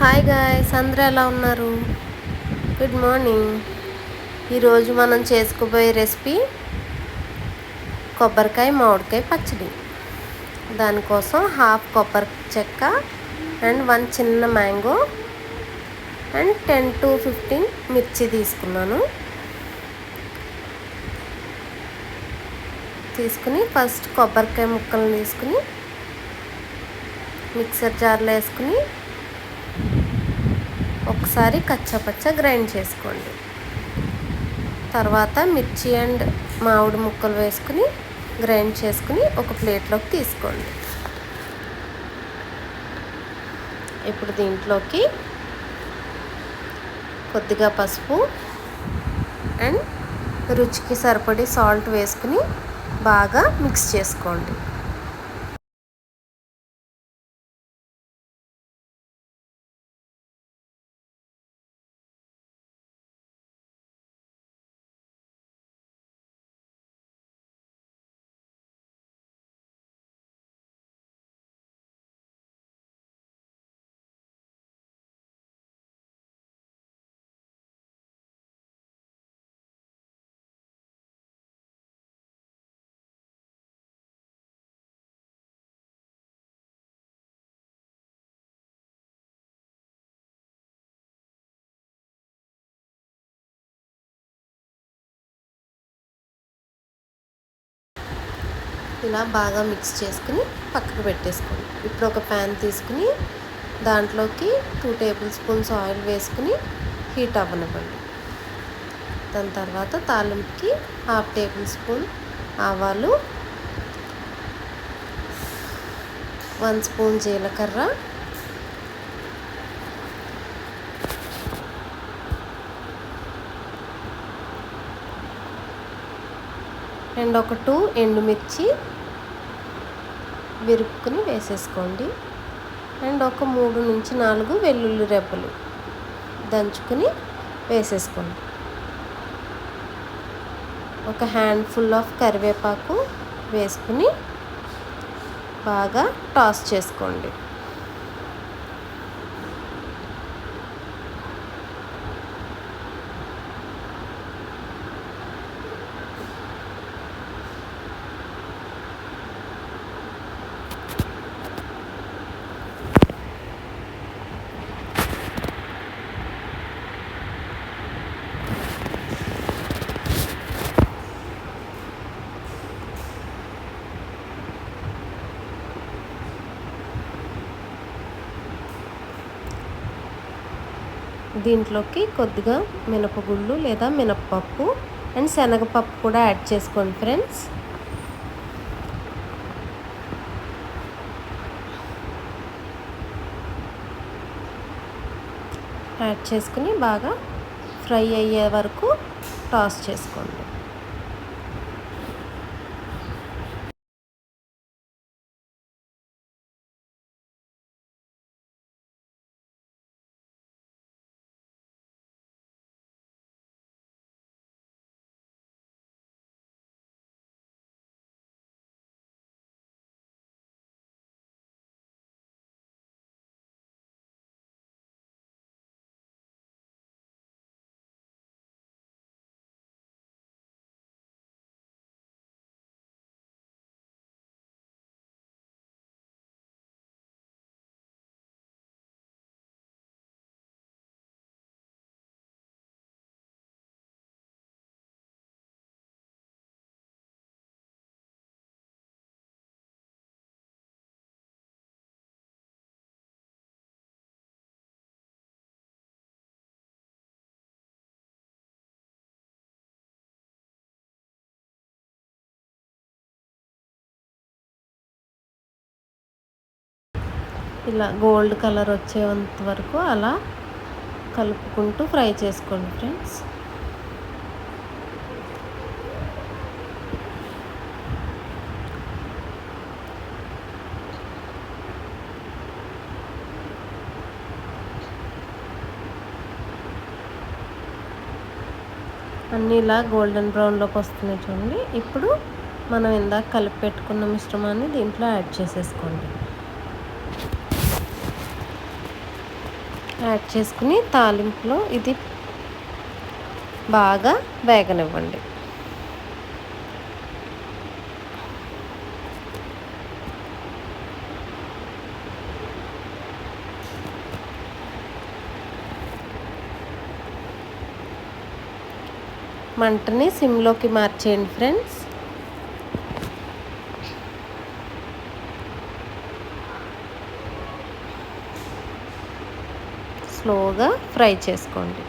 Hi guys, అందరూ ఎలా ఉన్నారు? Good morning. ఈరోజు మనం చేసుకోబోయే రెసిపీ కొబ్బరికాయ మామిడికాయ పచ్చడి. దానికోసం హాఫ్ కొబ్బరి చెక్క అండ్ 1 చిన్న మ్యాంగో అండ్ 10 to 15 మిర్చి తీసుకుని ఫస్ట్ కొబ్బరికాయ ముక్కలను తీసుకుని మిక్సర్ జార్లో వేసుకుని ఒకసారి కచ్చాపచ్చా గ్రైండ్ చేసుకోండి. తర్వాత మిర్చి అండ్ మామిడి ముక్కలు వేసుకుని గ్రైండ్ చేసుకుని ఒక ప్లేట్లోకి తీసుకోండి. ఇప్పుడు దీంట్లోకి కొద్దిగా పసుపు అండ్ రుచికి సరిపడి సాల్ట్ వేసుకుని బాగా మిక్స్ చేసుకోండి. ఇలా బాగా మిక్స్ చేసుకుని పక్కకు పెట్టేసుకోండి. ఇప్పుడు ఒక ప్యాన్ తీసుకుని దాంట్లోకి 2 tablespoons ఆయిల్ వేసుకుని హీట్ అవ్వనివ్వండి. దాని తర్వాత తాలింపుకి 1/2 tablespoon ఆవాలు, 1 spoon జీలకర్ర, అండ్ ఒక 2 ఎండుమిర్చి విరుపుకుని వేసేసుకోండి. అండ్ ఒక 3 నుంచి 4 వెల్లుల్లి రెబ్బలు దంచుకుని వేసేసుకోండి. ఒక హ్యాండ్ఫుల్ ఆఫ్ కరివేపాకు వేసుకుని బాగా టాస్ చేసుకోండి. దీంట్లోకి కొద్దిగా మినపగుళ్ళు లేదా మినప్పప్పు అండ్ శనగపప్పు కూడా యాడ్ చేసుకోండి ఫ్రెండ్స్. యాడ్ చేసుకుని బాగా ఫ్రై అయ్యే వరకు టాస్ చేసుకోండి. ఇలా గోల్డ్ కలర్ వచ్చేంత వరకు అలా కలుపుకుంటూ ఫ్రై చేసుకోండి ఫ్రెండ్స్. అన్నీ ఇలా గోల్డెన్ బ్రౌన్లోకి వస్తున్నాయి చూడండి. ఇప్పుడు మనం ఇందాక కలిపి పెట్టుకున్న మిశ్రమాన్ని దీంట్లో యాడ్ చేసేసుకోండి. యాడ్ చేసుకుని తాలింపులో ఇది బాగా వేగనివ్వండి. మంటని సిమ్లోకి మార్చేయండి ఫ్రెండ్స్. స్లోగా ఫ్రై చేసుకోండి.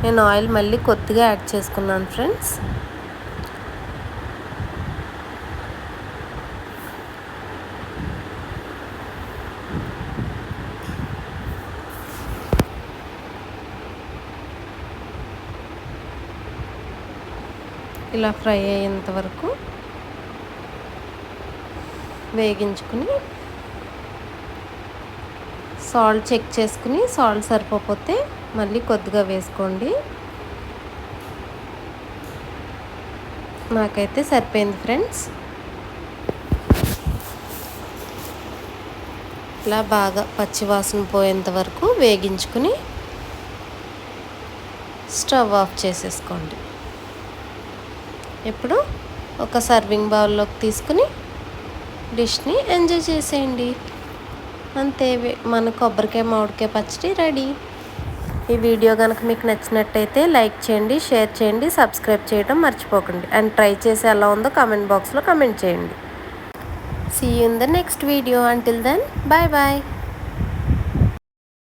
నేను ఆయిల్ మళ్ళీ కొద్దిగా యాడ్ చేసుకున్నాను ఫ్రెండ్స్. ఇలా ఫ్రై అయ్యేంత వరకు వేగించుకుని సాల్ట్ చెక్ చేసుకుని సాల్ట్ సరిపోతే మళ్ళీ కొద్దిగా వేసుకోండి. నాకైతే సరిపోయింది ఫ్రెండ్స్. ఇలా బాగా పచ్చివాసన పోయేంత వరకు వేగించుకుని స్టవ్ ఆఫ్ చేసేసుకోండి. ఇప్పుడు ఒక సర్వింగ్ బౌల్లోకి తీసుకుని డిష్ని ఎంజాయ్ చేసేయండి. అంతే, మన కొబ్బరికాయ మామిడికాయ పచ్చడి రెడీ. ఈ వీడియో కనుక మీకు నచ్చినట్టయితే లైక్ చేయండి, షేర్ చేయండి, సబ్స్క్రైబ్ చేయడం మర్చిపోకండి. అండ్ ట్రై చేసి ఎలా ఉందో కామెంట్ బాక్స్లో కామెంట్ చేయండి. See you in the next video. Until then, bye bye.